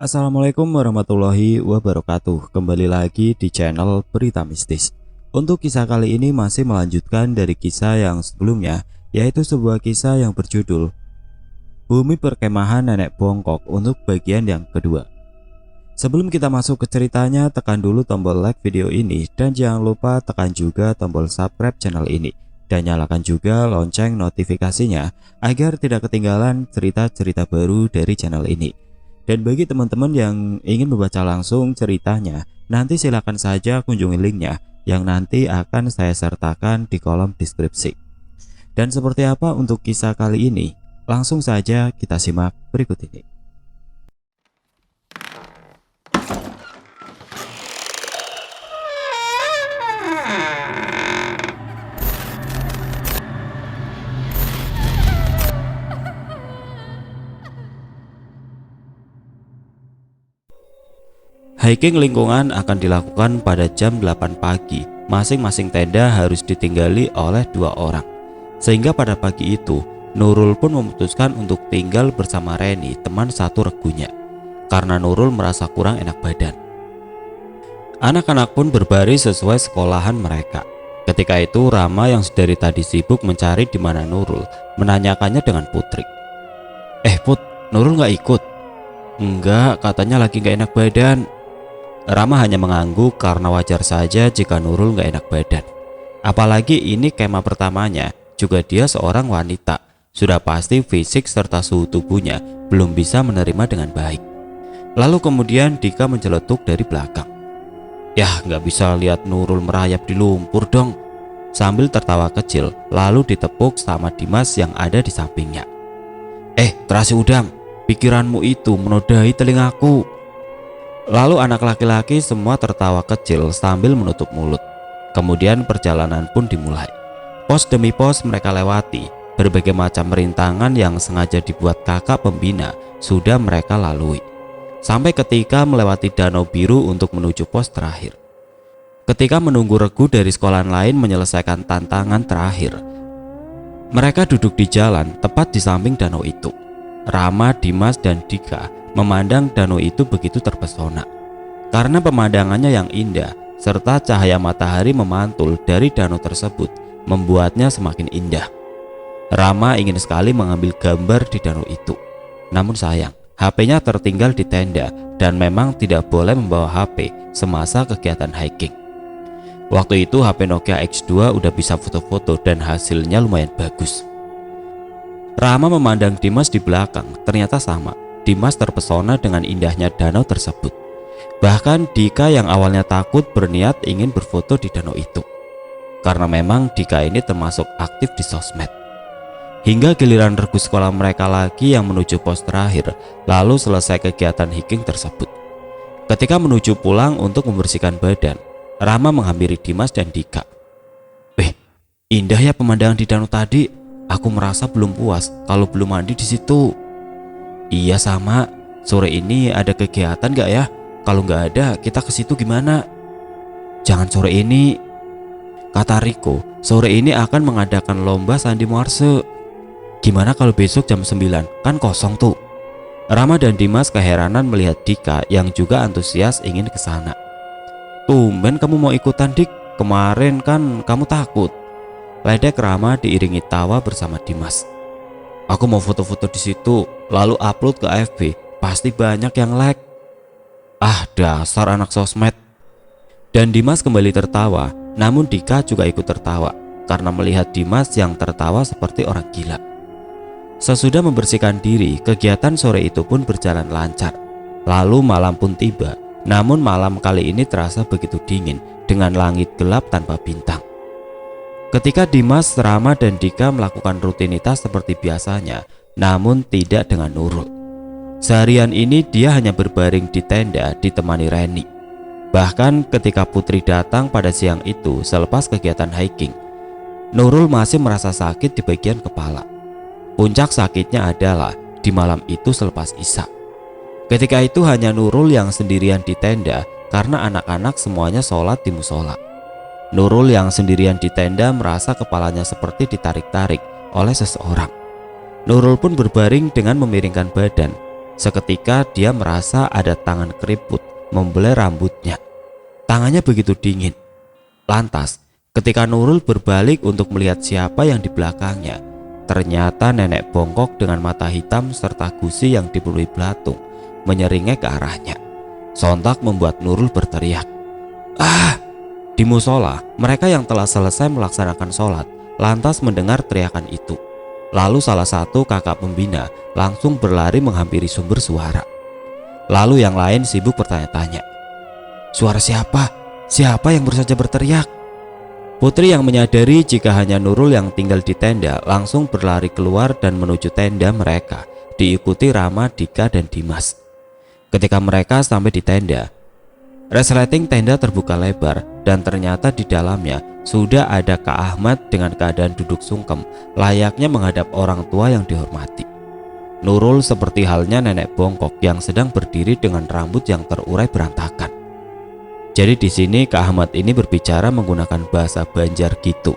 Assalamualaikum warahmatullahi wabarakatuh. Kembali lagi di channel Berita Mistis. Untuk kisah kali ini masih melanjutkan dari kisah yang sebelumnya, yaitu sebuah kisah yang berjudul Bumi Perkemahan Nenek Bongkok untuk bagian yang kedua. Sebelum kita masuk ke ceritanya, tekan dulu tombol like video ini dan jangan lupa tekan juga tombol subscribe channel ini dan nyalakan juga lonceng notifikasinya agar tidak ketinggalan cerita-cerita baru dari channel ini. Dan bagi teman-teman yang ingin membaca langsung ceritanya, nanti silakan saja kunjungi linknya yang nanti akan saya sertakan di kolom deskripsi. Dan seperti apa untuk kisah kali ini? Langsung saja kita simak berikut ini. Hiking lingkungan akan dilakukan pada jam 8 pagi. Masing-masing tenda harus ditinggali oleh 2 orang. Sehingga pada pagi itu, Nurul pun memutuskan untuk tinggal bersama Reni, teman satu regunya. Karena Nurul merasa kurang enak badan. Anak-anak pun berbaris sesuai sekolahan mereka. Ketika itu Rama yang dari tadi sibuk mencari di mana Nurul, menanyakannya dengan Putri. Put, Nurul nggak ikut? Enggak, katanya lagi nggak enak badan. Rama hanya mengangguk karena wajar saja jika Nurul gak enak badan. Apalagi ini kemah pertamanya, juga dia seorang wanita. Sudah pasti fisik serta suhu tubuhnya belum bisa menerima dengan baik. Lalu kemudian Dika menceletuk dari belakang. Yah, gak bisa lihat Nurul merayap di lumpur dong. Sambil tertawa kecil, lalu ditepuk sama Dimas yang ada di sampingnya. Terasi udang, pikiranmu itu menodai telingaku. Lalu anak laki-laki semua tertawa kecil sambil menutup mulut. Kemudian perjalanan pun dimulai. Pos demi pos mereka lewati. Berbagai macam rintangan yang sengaja dibuat kakak pembina sudah mereka lalui. Sampai ketika melewati danau biru untuk menuju pos terakhir. Ketika menunggu regu dari sekolah lain menyelesaikan tantangan terakhir, mereka duduk di jalan tepat di samping danau itu. Rama, Dimas, dan Dika memandang danau itu begitu terpesona karena pemandangannya yang indah serta cahaya matahari memantul dari danau tersebut membuatnya semakin indah. Rama ingin sekali mengambil gambar di danau itu, namun sayang HP-nya tertinggal di tenda dan memang tidak boleh membawa HP semasa kegiatan hiking. Waktu itu HP Nokia X2 udah bisa foto-foto dan hasilnya lumayan bagus. Rama memandang Dimas di belakang, ternyata sama. Dimas terpesona dengan indahnya danau tersebut. Bahkan Dika yang awalnya takut berniat ingin berfoto di danau itu. Karena memang Dika ini termasuk aktif di sosmed. Hingga giliran regu sekolah mereka lagi yang menuju pos terakhir, lalu selesai kegiatan hiking tersebut. Ketika menuju pulang untuk membersihkan badan, Rama menghampiri Dimas dan Dika. Indah ya pemandangan di danau tadi. Aku merasa belum puas kalau belum mandi di situ. Iya sama. Sore ini ada kegiatan gak ya? Kalau nggak ada, kita ke situ gimana? Jangan sore ini, kata Riko. Sore ini akan mengadakan lomba sandi morse. Gimana kalau besok jam 9? Kan kosong tuh. Rama dan Dimas keheranan melihat Dika yang juga antusias ingin ke sana. Tumben kamu mau ikutan, Dik. Kemarin kan kamu takut. Ledek Rama diiringi tawa bersama Dimas. Aku mau foto-foto di situ, lalu upload ke FB. Pasti banyak yang like. Ah, dasar anak sosmed. Dan Dimas kembali tertawa, namun Dika juga ikut tertawa karena melihat Dimas yang tertawa seperti orang gila. Sesudah membersihkan diri, kegiatan sore itu pun berjalan lancar. Lalu malam pun tiba, namun malam kali ini terasa begitu dingin dengan langit gelap tanpa bintang. Ketika Dimas, Rama, dan Dika melakukan rutinitas seperti biasanya, namun tidak dengan Nurul. Seharian ini dia hanya berbaring di tenda ditemani Reni. Bahkan ketika Putri datang pada siang itu selepas kegiatan hiking, Nurul masih merasa sakit di bagian kepala. Puncak sakitnya adalah di malam itu selepas Isya. Ketika itu hanya Nurul yang sendirian di tenda karena anak-anak semuanya sholat di musola. Nurul yang sendirian di tenda merasa kepalanya seperti ditarik-tarik oleh seseorang. Nurul pun berbaring dengan memiringkan badan. Seketika dia merasa ada tangan keriput membelai rambutnya. Tangannya begitu dingin. Lantas, ketika Nurul berbalik untuk melihat siapa yang di belakangnya, ternyata nenek bongkok dengan mata hitam serta gusi yang dipenuhi belatung menyeringai ke arahnya. Sontak membuat Nurul berteriak, "Ah!" Di musola, mereka yang telah selesai melaksanakan sholat lantas mendengar teriakan itu. Lalu salah satu kakak pembina langsung berlari menghampiri sumber suara. Lalu yang lain sibuk bertanya-tanya, "Suara siapa? Siapa yang baru saja berteriak?" Putri yang menyadari jika hanya Nurul yang tinggal di tenda langsung berlari keluar dan menuju tenda mereka, diikuti Rama, Dika, dan Dimas. Ketika mereka sampai di tenda, resleting tenda terbuka lebar dan ternyata di dalamnya sudah ada Kak Ahmad dengan keadaan duduk sungkem layaknya menghadap orang tua yang dihormati. Nurul seperti halnya nenek bongkok yang sedang berdiri dengan rambut yang terurai berantakan. Jadi di sini Kak Ahmad ini berbicara menggunakan bahasa Banjar gitu.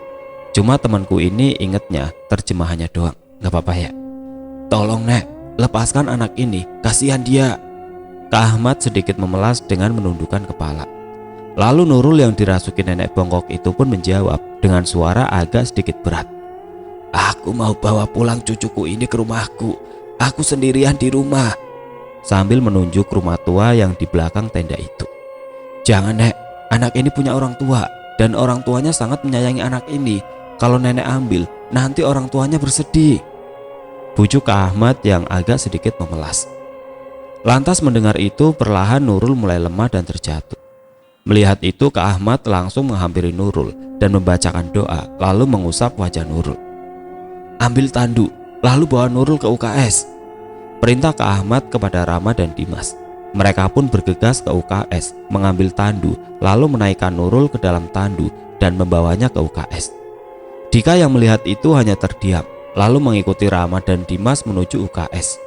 Cuma temanku ini ingetnya terjemahannya doang. Gak apa-apa ya? "Tolong Nek, lepaskan anak ini, kasihan dia." Kak Ahmad sedikit memelas dengan menundukkan kepala. Lalu Nurul yang dirasuki nenek bongkok itu pun menjawab dengan suara agak sedikit berat, "Aku mau bawa pulang cucuku ini ke rumahku. Aku sendirian di rumah." Sambil menunjuk rumah tua yang di belakang tenda itu. "Jangan Nek, anak ini punya orang tua dan orang tuanya sangat menyayangi anak ini. Kalau nenek ambil, nanti orang tuanya bersedih." Bujuk Kak Ahmad yang agak sedikit memelas. Lantas mendengar itu perlahan Nurul mulai lemah dan terjatuh. Melihat itu Kak Ahmad langsung menghampiri Nurul dan membacakan doa lalu mengusap wajah Nurul. "Ambil tandu lalu bawa Nurul ke UKS." Perintah Kak Ahmad kepada Rama dan Dimas. Mereka pun bergegas ke UKS mengambil tandu lalu menaikkan Nurul ke dalam tandu dan membawanya ke UKS. Dika yang melihat itu hanya terdiam lalu mengikuti Rama dan Dimas menuju UKS.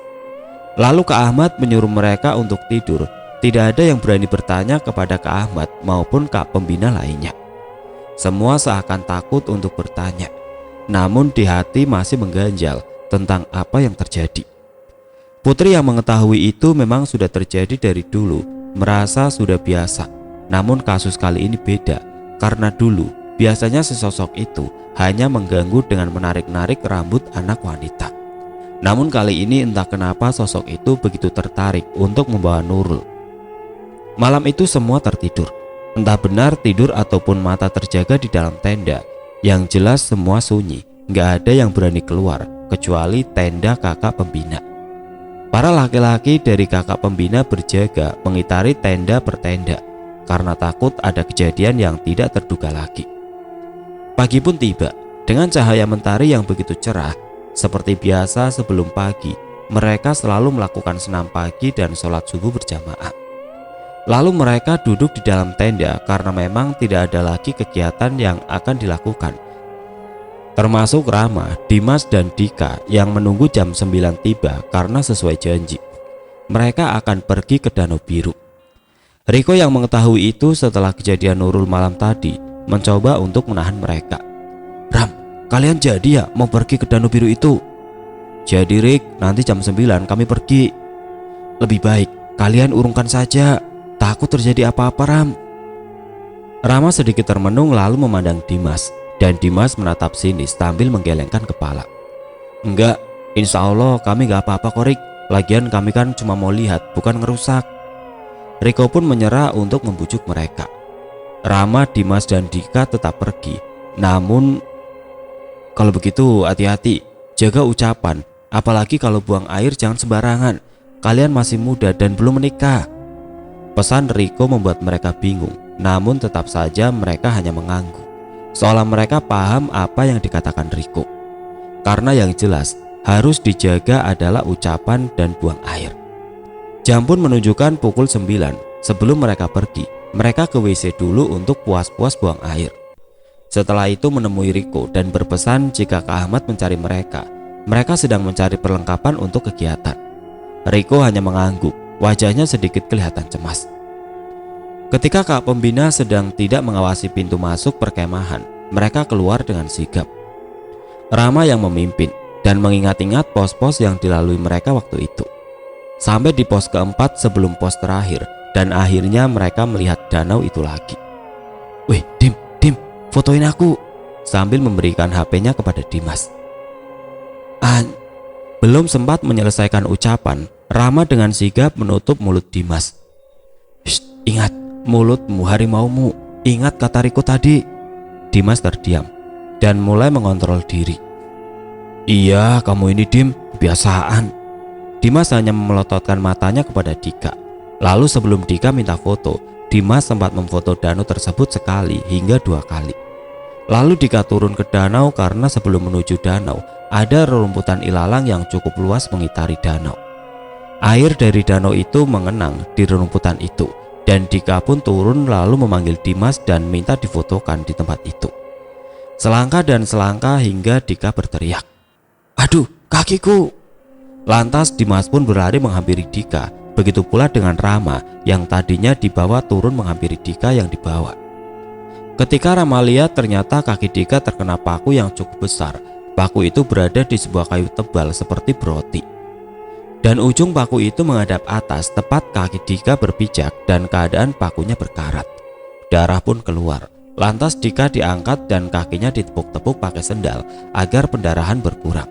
Lalu Kak Ahmad menyuruh mereka untuk tidur. Tidak ada yang berani bertanya kepada Kak Ahmad maupun Kak Pembina lainnya. Semua seakan takut untuk bertanya, namun di hati masih mengganjal tentang apa yang terjadi. Putri yang mengetahui itu memang sudah terjadi dari dulu, merasa sudah biasa. Namun kasus kali ini beda, karena dulu biasanya sesosok itu hanya mengganggu dengan menarik-narik rambut anak wanita. Namun kali ini entah kenapa sosok itu begitu tertarik untuk membawa Nurul. Malam itu semua tertidur. Entah benar tidur ataupun mata terjaga di dalam tenda. Yang jelas semua sunyi, gak ada yang berani keluar kecuali tenda kakak pembina. Para laki-laki dari kakak pembina berjaga mengitari tenda per tenda karena takut ada kejadian yang tidak terduga lagi. Pagi pun tiba dengan cahaya mentari yang begitu cerah. Seperti biasa sebelum pagi, mereka selalu melakukan senam pagi dan sholat subuh berjamaah. Lalu mereka duduk di dalam tenda karena memang tidak ada lagi kegiatan yang akan dilakukan. Termasuk Rama, Dimas, dan Dika yang menunggu jam 9 tiba karena sesuai janji. Mereka akan pergi ke Danau Biru. Riko yang mengetahui itu setelah kejadian Nurul malam tadi mencoba untuk menahan mereka. "Ram, kalian jadi ya mau pergi ke Danau Biru itu?" "Jadi Rik, nanti jam 9 kami pergi." "Lebih baik kalian urungkan saja. Takut terjadi apa-apa Ram." Rama sedikit termenung lalu memandang Dimas. Dan Dimas menatap sinis sambil menggelengkan kepala. "Enggak, insya Allah kami gak apa-apa kok Rik. Lagian kami kan cuma mau lihat, bukan ngerusak." Riko pun menyerah untuk membujuk mereka. Rama, Dimas, dan Dika tetap pergi. Namun, "Kalau begitu hati-hati, jaga ucapan. Apalagi kalau buang air jangan sembarangan. Kalian masih muda dan belum menikah." Pesan Riko membuat mereka bingung. Namun tetap saja mereka hanya mengangguk, seolah mereka paham apa yang dikatakan Riko. Karena yang jelas harus dijaga adalah ucapan dan buang air. Jam pun menunjukkan pukul 9. Sebelum mereka pergi, mereka ke WC dulu untuk puas-puas buang air. Setelah itu menemui Riko dan berpesan jika Kak Ahmad mencari mereka. Mereka sedang mencari perlengkapan untuk kegiatan. Riko hanya mengangguk, wajahnya sedikit kelihatan cemas. Ketika Kak Pembina sedang tidak mengawasi pintu masuk perkemahan, mereka keluar dengan sigap. Rama yang memimpin dan mengingat-ingat pos-pos yang dilalui mereka waktu itu. sampai di pos keempat sebelum pos terakhir, dan akhirnya mereka melihat danau itu lagi. "Wih, Dim, fotoin aku," sambil memberikan HP-nya kepada Dimas. Belum sempat menyelesaikan ucapan, Rama dengan sigap menutup mulut Dimas. "Shh, ingat, mulutmu harimaumu, ingat kata Riko tadi." Dimas terdiam dan mulai mengontrol diri. "Iya, kamu ini Dim, kebiasaan." Dimas hanya melototkan matanya kepada Dika. Lalu sebelum Dika minta foto, Dimas sempat memfoto danau tersebut sekali hingga 2 kali. Lalu Dika turun ke danau karena sebelum menuju danau ada rerumputan ilalang yang cukup luas mengitari danau. Air dari danau itu mengenang di rerumputan itu, dan Dika pun turun lalu memanggil Dimas dan minta difotokan di tempat itu. Selangkah dan selangkah hingga Dika berteriak, "Aduh, kakiku!" Lantas Dimas pun berlari menghampiri Dika. Begitu pula dengan Rama yang tadinya dibawa turun menghampiri Dika yang dibawa. Ketika Rama lihat, ternyata kaki Dika terkena paku yang cukup besar. Paku itu berada di sebuah kayu tebal seperti beroti, dan ujung paku itu menghadap atas tepat kaki Dika berpijak dan keadaan pakunya berkarat. Darah pun keluar. Lantas Dika diangkat dan kakinya ditepuk-tepuk pakai sendal agar pendarahan berkurang.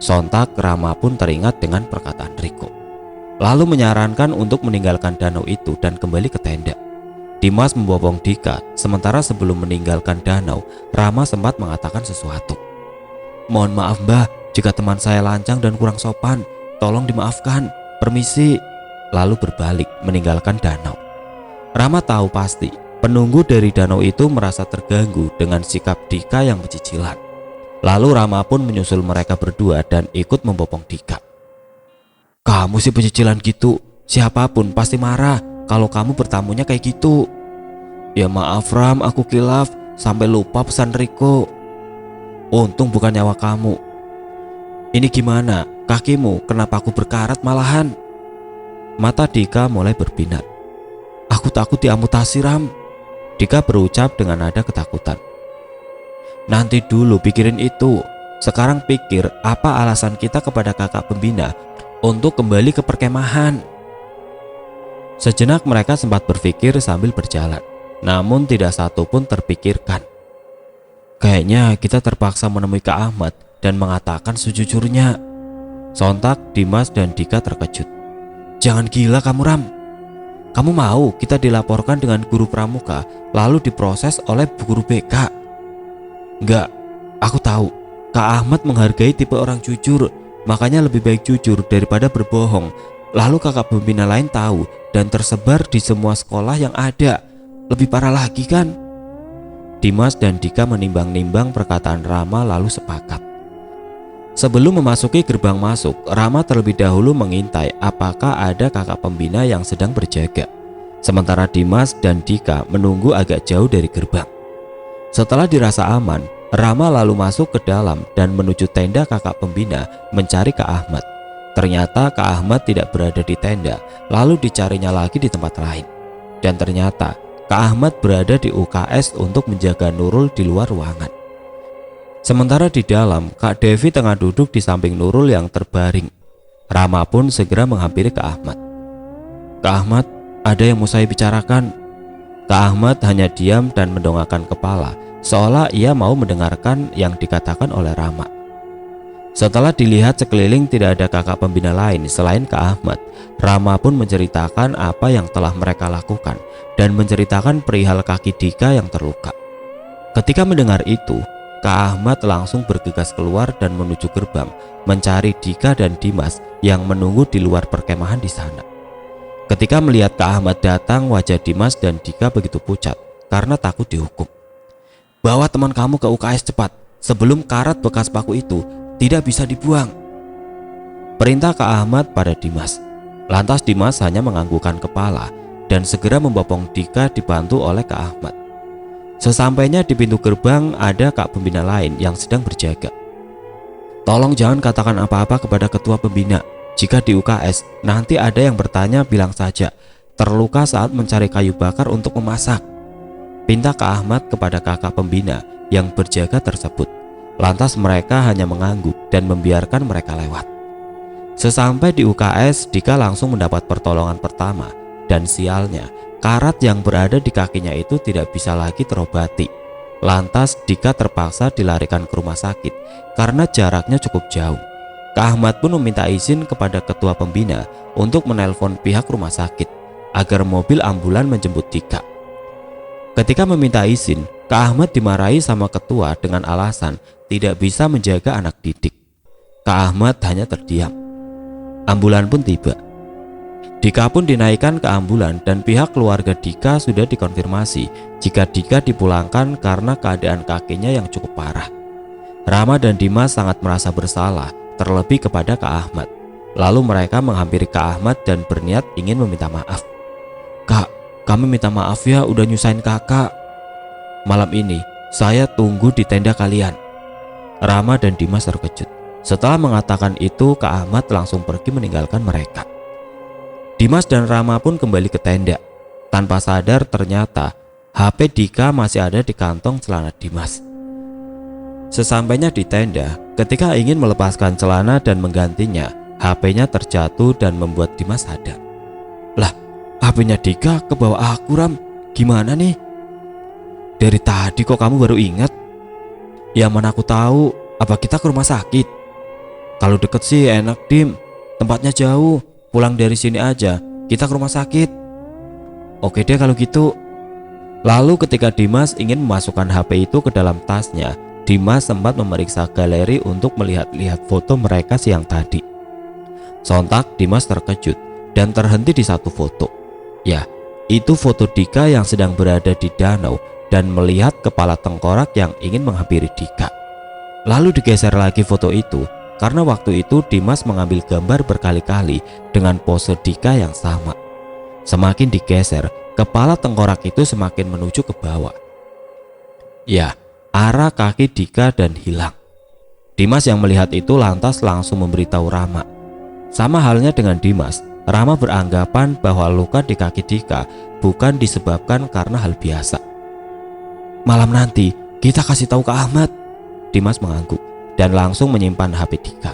Sontak Rama pun teringat dengan perkataan Riko, lalu menyarankan untuk meninggalkan danau itu dan kembali ke tenda. Dimas membopong Dika, sementara sebelum meninggalkan danau, Rama sempat mengatakan sesuatu. "Mohon maaf Mbah, jika teman saya lancang dan kurang sopan, tolong dimaafkan, permisi." Lalu berbalik meninggalkan danau. Rama tahu pasti penunggu dari danau itu merasa terganggu dengan sikap Dika yang pecicilan. Lalu Rama pun menyusul mereka berdua dan ikut membopong Dika. "Kamu sih pecicilan gitu, siapapun pasti marah kalau kamu bertamunya kayak gitu." "Ya maaf Ram, aku kilaf, sampai lupa pesan Riko." "Untung bukan nyawa kamu. Ini gimana, kakimu kenapa aku berkarat malahan?" Mata Dika mulai berbinar. "Aku takut diamputasi Ram." Dika berucap dengan nada ketakutan. "Nanti dulu pikirin itu. Sekarang pikir apa alasan kita kepada kakak pembina untuk kembali ke perkemahan." Sejenak mereka sempat berpikir sambil berjalan, namun tidak satu pun terpikirkan. "Kayaknya kita terpaksa menemui Kak Ahmad dan mengatakan sejujurnya." Sontak Dimas dan Dika terkejut. "Jangan gila kamu Ram. Kamu mau kita dilaporkan dengan guru pramuka lalu diproses oleh guru BK?" "Enggak, aku tahu Kak Ahmad menghargai tipe orang jujur, makanya lebih baik jujur daripada berbohong. Lalu kakak pembina lain tahu dan tersebar di semua sekolah yang ada. Lebih parah lagi kan?" Dimas dan Dika menimbang-nimbang perkataan Rama lalu sepakat. Sebelum memasuki gerbang masuk, Rama terlebih dahulu mengintai apakah ada kakak pembina yang sedang berjaga. Sementara Dimas dan Dika menunggu agak jauh dari gerbang. Setelah dirasa aman, Rama lalu masuk ke dalam dan menuju tenda kakak pembina mencari Kak Ahmad. Ternyata Kak Ahmad tidak berada di tenda, lalu dicarinya lagi di tempat lain. Dan ternyata Kak Ahmad berada di UKS untuk menjaga Nurul di luar ruangan. Sementara di dalam, Kak Devi tengah duduk di samping Nurul yang terbaring. Rama pun segera menghampiri Kak Ahmad. "Kak Ahmad, ada yang mau saya bicarakan." Kak Ahmad hanya diam dan mendongakkan kepala, seolah ia mau mendengarkan yang dikatakan oleh Rama. Setelah dilihat sekeliling tidak ada kakak pembina lain selain Kak Ahmad, Rama pun menceritakan apa yang telah mereka lakukan dan menceritakan perihal kaki Dika yang terluka. Ketika mendengar itu, Kak Ahmad langsung bergegas keluar dan menuju gerbang mencari Dika dan Dimas yang menunggu di luar perkemahan di sana. Ketika melihat Kak Ahmad datang, wajah Dimas dan Dika begitu pucat karena takut dihukum. "Bawa teman kamu ke UKS cepat sebelum karat bekas paku itu tidak bisa dibuang," perintah Kak Ahmad pada Dimas. Lantas Dimas hanya menganggukkan kepala dan segera membopong Dika dibantu oleh Kak Ahmad. Sesampainya di pintu gerbang ada Kak pembina lain yang sedang berjaga. "Tolong jangan katakan apa-apa kepada ketua pembina. Jika di UKS nanti ada yang bertanya, bilang saja terluka saat mencari kayu bakar untuk memasak," pinta Kak Ahmad kepada kakak pembina yang berjaga tersebut. Lantas mereka hanya mengangguk dan membiarkan mereka lewat. Sesampai di UKS, Dika langsung mendapat pertolongan pertama, dan sialnya, karat yang berada di kakinya itu tidak bisa lagi terobati. Lantas Dika terpaksa dilarikan ke rumah sakit karena jaraknya cukup jauh. Kak Ahmad pun meminta izin kepada ketua pembina untuk menelpon pihak rumah sakit agar mobil ambulan menjemput Dika. Ketika meminta izin, Kak Ahmad dimarahi sama ketua dengan alasan tidak bisa menjaga anak didik. Kak Ahmad hanya terdiam. Ambulan pun tiba. Dika pun dinaikkan ke ambulan dan pihak keluarga Dika sudah dikonfirmasi jika Dika dipulangkan karena keadaan kakinya yang cukup parah. Rama dan Dimas sangat merasa bersalah, terlebih kepada Kak Ahmad. Lalu mereka menghampiri Kak Ahmad dan berniat ingin meminta maaf. "Kak, kami minta maaf ya udah nyusahin kakak. Malam ini saya tunggu di tenda kalian." Rama dan Dimas terkejut. Setelah mengatakan itu, Kak Ahmad langsung pergi meninggalkan mereka. Dimas dan Rama pun kembali ke tenda. Tanpa sadar ternyata HP Dika masih ada di kantong celana Dimas. Sesampainya di tenda, ketika ingin melepaskan celana dan menggantinya, HP-nya terjatuh dan membuat Dimas sadar. "Lah, HP-nya Dika ke bawah aku, Ram. Gimana nih?" "Dari tadi kok kamu baru ingat?" "Ya mana aku tahu, apa kita ke rumah sakit?" "Kalau deket sih enak, Dim. Tempatnya jauh. Pulang dari sini aja, kita ke rumah sakit." "Oke deh kalau gitu." Lalu ketika Dimas ingin memasukkan HP itu ke dalam tasnya, Dimas sempat memeriksa galeri untuk melihat-lihat foto mereka siang tadi. Sontak Dimas terkejut dan terhenti di satu foto. Ya, itu foto Dika yang sedang berada di danau dan melihat kepala tengkorak yang ingin menghampiri Dika. Lalu digeser lagi foto itu, karena waktu itu Dimas mengambil gambar berkali-kali dengan pose Dika yang sama. Semakin digeser, kepala tengkorak itu semakin menuju ke bawah. Ya, arah kaki Dika dan hilang. Dimas yang melihat itu lantas langsung memberitahu Rama. Sama halnya dengan Dimas, Rama beranggapan bahwa luka di kaki Dika bukan disebabkan karena hal biasa. "Malam nanti kita kasih tahu Kak Ahmad." Dimas mengangguk dan langsung menyimpan HP Dika.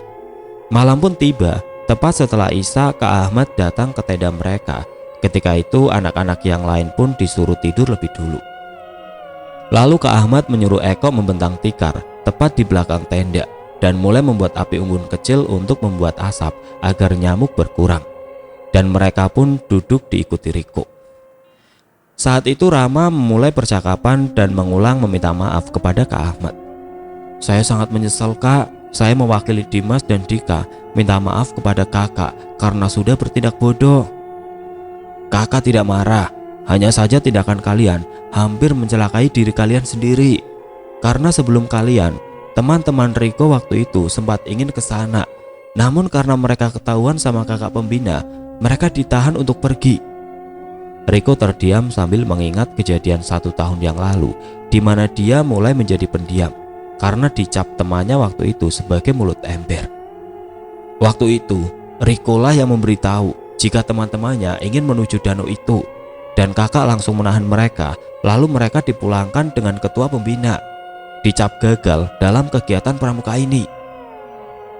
Malam pun tiba, tepat setelah Isya Kak Ahmad datang ke tenda mereka. Ketika itu anak-anak yang lain pun disuruh tidur lebih dulu. Lalu Kak Ahmad menyuruh Eko membentang tikar tepat di belakang tenda dan mulai membuat api unggun kecil untuk membuat asap agar nyamuk berkurang. Dan mereka pun duduk diikuti Riko. Saat itu Rama memulai percakapan dan mengulang meminta maaf kepada Kak Ahmad. "Saya sangat menyesal, Kak. Saya mewakili Dimas dan Dika minta maaf kepada kakak karena sudah bertindak bodoh." "Kakak tidak marah, hanya saja tindakan kalian hampir mencelakai diri kalian sendiri. Karena sebelum kalian, teman-teman Riko waktu itu sempat ingin ke sana. Namun karena mereka ketahuan sama kakak pembina, mereka ditahan untuk pergi." Riko terdiam sambil mengingat kejadian 1 tahun yang lalu, di mana dia mulai menjadi pendiam karena dicap temannya waktu itu sebagai mulut ember. Waktu itu, Riko lah yang memberitahu jika teman-temannya ingin menuju danau itu, dan kakak langsung menahan mereka. Lalu mereka dipulangkan dengan ketua pembina, dicap gagal dalam kegiatan pramuka ini.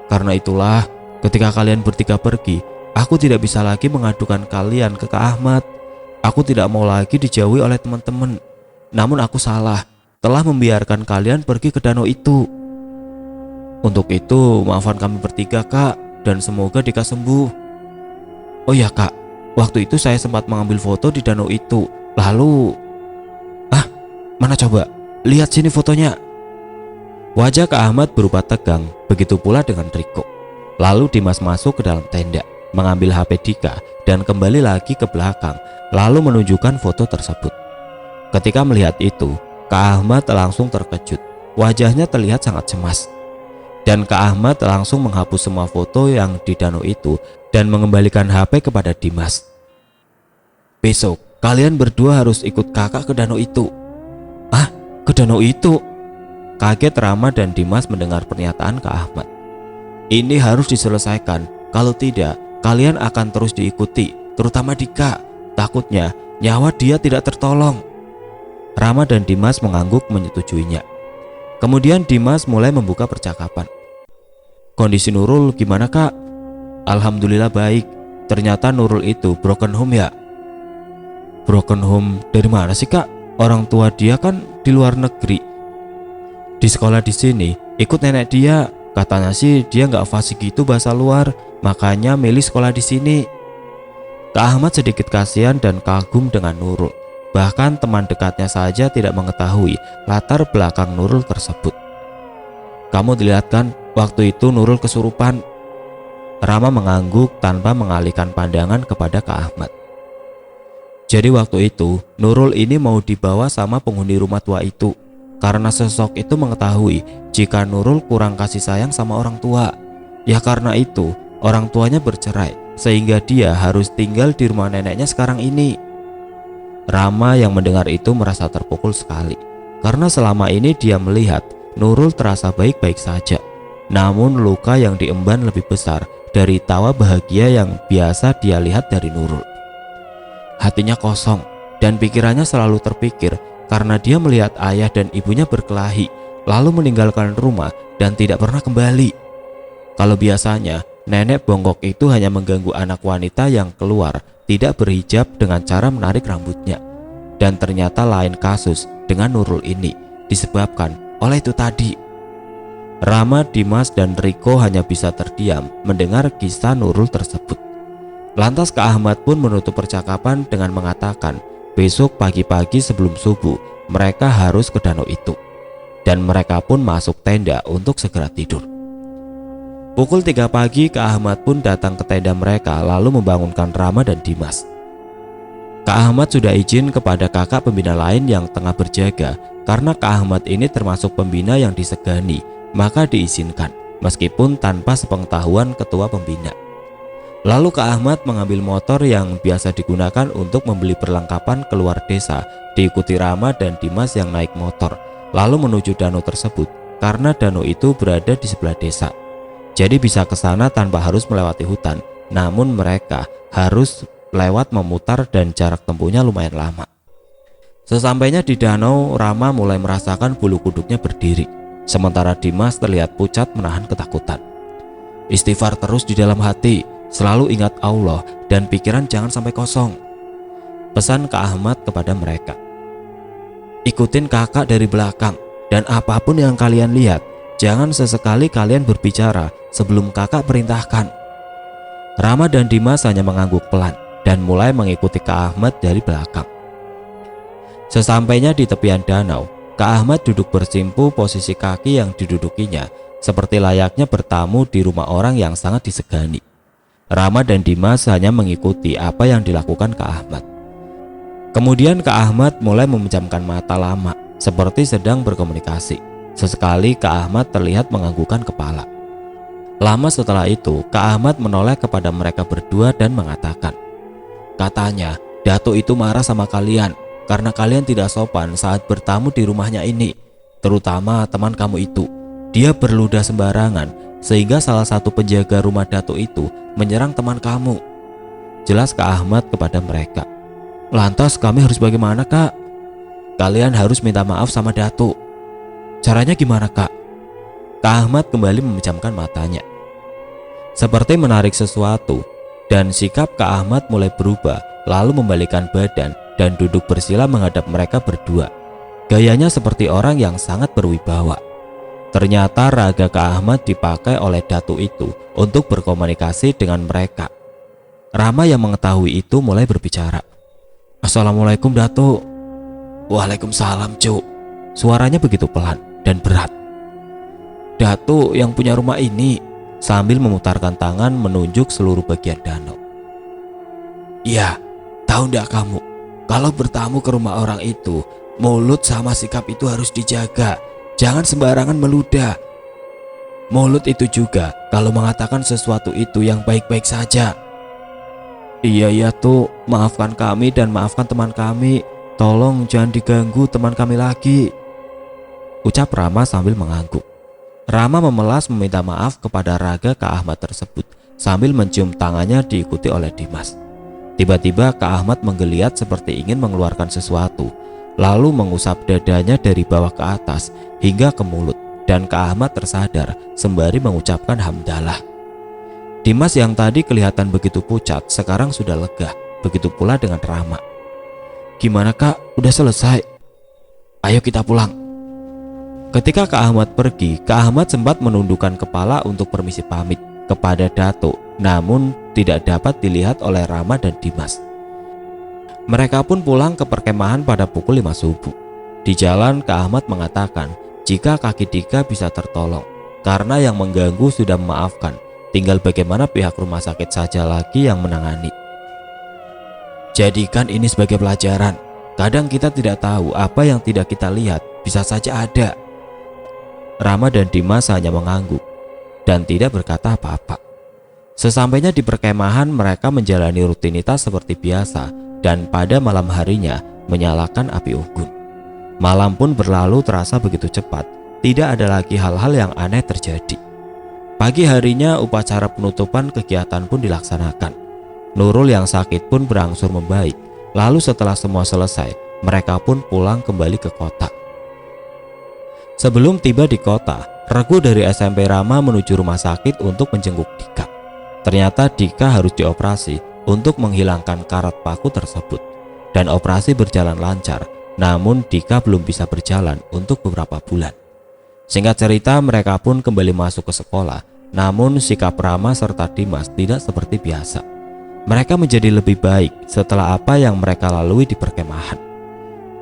Karena itulah, ketika kalian bertiga pergi, aku tidak bisa lagi mengadukan kalian ke Kak Ahmad. Aku tidak mau lagi dijauhi oleh teman-teman. Namun aku salah, telah membiarkan kalian pergi ke danau itu. Untuk itu, maafkan kami bertiga, Kak, dan semoga Dika sembuh. Oh ya, Kak, waktu itu saya sempat mengambil foto di danau itu. Lalu, mana coba? Lihat sini fotonya. Wajah Kak Ahmad berupa tegang, begitu pula dengan Riko. Lalu Dimas masuk ke dalam tenda, mengambil HP Dika dan kembali lagi ke belakang, lalu menunjukkan foto tersebut. Ketika melihat itu, Kak Ahmad langsung terkejut. Wajahnya terlihat sangat cemas. Dan Kak Ahmad langsung menghapus semua foto yang di danau itu dan mengembalikan HP kepada Dimas. "Besok kalian berdua harus ikut kakak ke danau itu." "Ah, ke danau itu?" Kaget Rama dan Dimas mendengar pernyataan Kak Ahmad. "Ini harus diselesaikan. Kalau tidak, kalian akan terus diikuti, terutama Dika. Takutnya nyawa dia tidak tertolong." Rama dan Dimas mengangguk menyetujuinya. Kemudian Dimas mulai membuka percakapan. "Kondisi Nurul gimana, Kak?" Alhamdulillah baik. Ternyata Nurul itu broken home ya. Broken home dari mana sih kak? Orang tua dia kan di luar negeri. Di sekolah di sini ikut nenek dia. Katanya sih dia nggak fasih gitu bahasa luar, makanya milih sekolah di sini. Kak Ahmad sedikit kasihan dan kagum dengan Nurul. Bahkan teman dekatnya saja tidak mengetahui latar belakang Nurul tersebut. Kamu dilihat kan, waktu itu Nurul kesurupan. Rama mengangguk tanpa mengalihkan pandangan kepada Kak Ahmad. Jadi waktu itu Nurul ini mau dibawa sama penghuni rumah tua itu, karena sosok itu mengetahui jika Nurul kurang kasih sayang sama orang tua. Ya karena itu orang tuanya bercerai, sehingga dia harus tinggal di rumah neneknya sekarang ini. Rama yang mendengar itu merasa terpukul sekali, karena selama ini dia melihat Nurul terasa baik-baik saja. Namun luka yang diemban lebih besar dari tawa bahagia yang biasa dia lihat dari Nurul. Hatinya kosong dan pikirannya selalu terpikir karena dia melihat ayah dan ibunya berkelahi lalu meninggalkan rumah dan tidak pernah kembali. Kalau biasanya nenek bongkok itu hanya mengganggu anak wanita yang keluar tidak berhijab dengan cara menarik rambutnya. Dan ternyata lain kasus dengan Nurul ini, disebabkan oleh itu tadi. Rama, Dimas, dan Riko hanya bisa terdiam mendengar kisah Nurul tersebut. Lantas Kak Ahmad pun menutup percakapan dengan mengatakan besok pagi-pagi sebelum subuh mereka harus ke danau itu. Dan mereka pun masuk tenda untuk segera tidur. Pukul 3 pagi Kak Ahmad pun datang ke tenda mereka lalu membangunkan Rama dan Dimas. Kak Ahmad sudah izin kepada kakak pembina lain yang tengah berjaga karena Kak Ahmad ini termasuk pembina yang disegani, maka diizinkan meskipun tanpa sepengetahuan ketua pembina. Lalu Kak Ahmad mengambil motor yang biasa digunakan untuk membeli perlengkapan keluar desa, diikuti Rama dan Dimas yang naik motor, lalu menuju danau tersebut karena danau itu berada di sebelah desa. Jadi bisa ke sana tanpa harus melewati hutan, namun mereka harus lewat memutar dan jarak tempuhnya lumayan lama. Sesampainya di danau, Rama mulai merasakan bulu kuduknya berdiri, sementara Dimas terlihat pucat menahan ketakutan. Istighfar terus di dalam hati, selalu ingat Allah dan pikiran jangan sampai kosong, pesan Kak Ahmad kepada mereka. Ikutin kakak dari belakang dan apapun yang kalian lihat, jangan sesekali kalian berbicara sebelum kakak perintahkan. Rama dan Dimas hanya mengangguk pelan dan mulai mengikuti Kak Ahmad dari belakang. Sesampainya di tepian danau, Kak Ahmad duduk bersimpu posisi kaki yang didudukinya seperti layaknya bertamu di rumah orang yang sangat disegani. Rama dan Dimas hanya mengikuti apa yang dilakukan Kak Ahmad. Kemudian Kak Ahmad mulai memejamkan mata lama seperti sedang berkomunikasi. Sesekali Kak Ahmad terlihat menganggukkan kepala. Lama setelah itu Kak Ahmad menoleh kepada mereka berdua dan mengatakan, katanya Datuk itu marah sama kalian karena kalian tidak sopan saat bertamu di rumahnya ini, terutama teman kamu itu. Dia berludah sembarangan sehingga salah satu penjaga rumah Datuk itu menyerang teman kamu, jelas Kak Ahmad kepada mereka. Lantas kami harus bagaimana Kak? Kalian harus minta maaf sama Datuk. Caranya gimana Kak? Kak Ahmad kembali memejamkan matanya seperti menarik sesuatu, dan sikap Kak Ahmad mulai berubah, lalu membalikkan badan dan duduk bersila menghadap mereka berdua. Gayanya seperti orang yang sangat berwibawa. Ternyata raga Kak Ahmad dipakai oleh Datuk itu untuk berkomunikasi dengan mereka. Rama yang mengetahui itu mulai berbicara. Assalamualaikum Datuk. Waalaikumsalam Cuk. Suaranya begitu pelan dan berat. Datuk yang punya rumah ini, sambil memutarkan tangan menunjuk seluruh bagian danau. Iya, tahu ndak kamu, kalau bertamu ke rumah orang itu, mulut sama sikap itu harus dijaga. Jangan sembarangan meludah. Mulut itu juga kalau mengatakan sesuatu itu yang baik-baik saja. Iya tuh, maafkan kami dan maafkan teman kami. Tolong jangan diganggu teman kami lagi, ucap Rama sambil mengangguk. Rama memelas meminta maaf kepada raga Kak Ahmad tersebut sambil mencium tangannya diikuti oleh Dimas. Tiba-tiba Kak Ahmad menggeliat seperti ingin mengeluarkan sesuatu, lalu mengusap dadanya dari bawah ke atas hingga ke mulut, dan Kak Ahmad tersadar sembari mengucapkan hamdalah. Dimas yang tadi kelihatan begitu pucat sekarang sudah lega, begitu pula dengan Rama. "Gimana Kak, udah selesai? Ayo kita pulang." Ketika Kak Ahmad pergi, Kak Ahmad sempat menundukkan kepala untuk permisi pamit kepada Datuk, namun tidak dapat dilihat oleh Rama dan Dimas. Mereka pun pulang ke perkemahan pada pukul 5 subuh. Di jalan Kak Ahmad mengatakan jika kaki Dika bisa tertolong karena yang mengganggu sudah memaafkan, tinggal bagaimana pihak rumah sakit saja lagi yang menangani. "Jadikan ini sebagai pelajaran. Kadang kita tidak tahu apa yang tidak kita lihat bisa saja ada." Rama dan Dimas hanya mengangguk dan tidak berkata apa-apa. Sesampainya di perkemahan, mereka menjalani rutinitas seperti biasa dan pada malam harinya menyalakan api unggun. Malam pun berlalu terasa begitu cepat, tidak ada lagi hal-hal yang aneh terjadi. Pagi harinya upacara penutupan kegiatan pun dilaksanakan. Nurul yang sakit pun berangsur membaik. Lalu setelah semua selesai, mereka pun pulang kembali ke kota. Sebelum tiba di kota, Regu dari SMP Rama menuju rumah sakit untuk menjenguk Dika. Ternyata Dika harus dioperasi untuk menghilangkan karat paku tersebut. Dan operasi berjalan lancar, namun Dika belum bisa berjalan untuk beberapa bulan. Singkat cerita, mereka pun kembali masuk ke sekolah. Namun sikap Rama serta Dimas tidak seperti biasa. Mereka menjadi lebih baik setelah apa yang mereka lalui di perkemahan.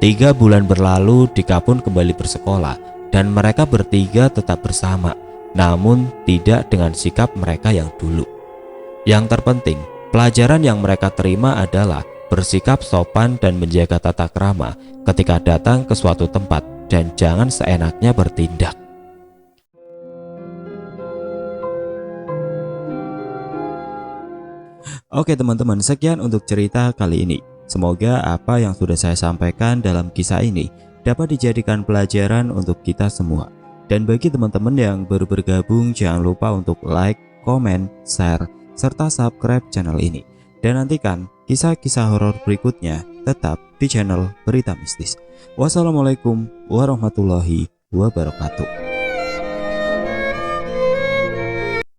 3 bulan berlalu, Dika pun kembali bersekolah dan mereka bertiga tetap bersama, namun tidak dengan sikap mereka yang dulu. Yang terpenting, pelajaran yang mereka terima adalah bersikap sopan dan menjaga tata krama ketika datang ke suatu tempat dan jangan seenaknya bertindak. Oke teman-teman, sekian untuk cerita kali ini. Semoga apa yang sudah saya sampaikan dalam kisah ini dapat dijadikan pelajaran untuk kita semua. Dan bagi teman-teman yang baru bergabung, jangan lupa untuk like, komen, share, serta subscribe channel ini. Dan nantikan kisah-kisah horor berikutnya tetap di channel Berita Mistis. Wassalamualaikum warahmatullahi wabarakatuh.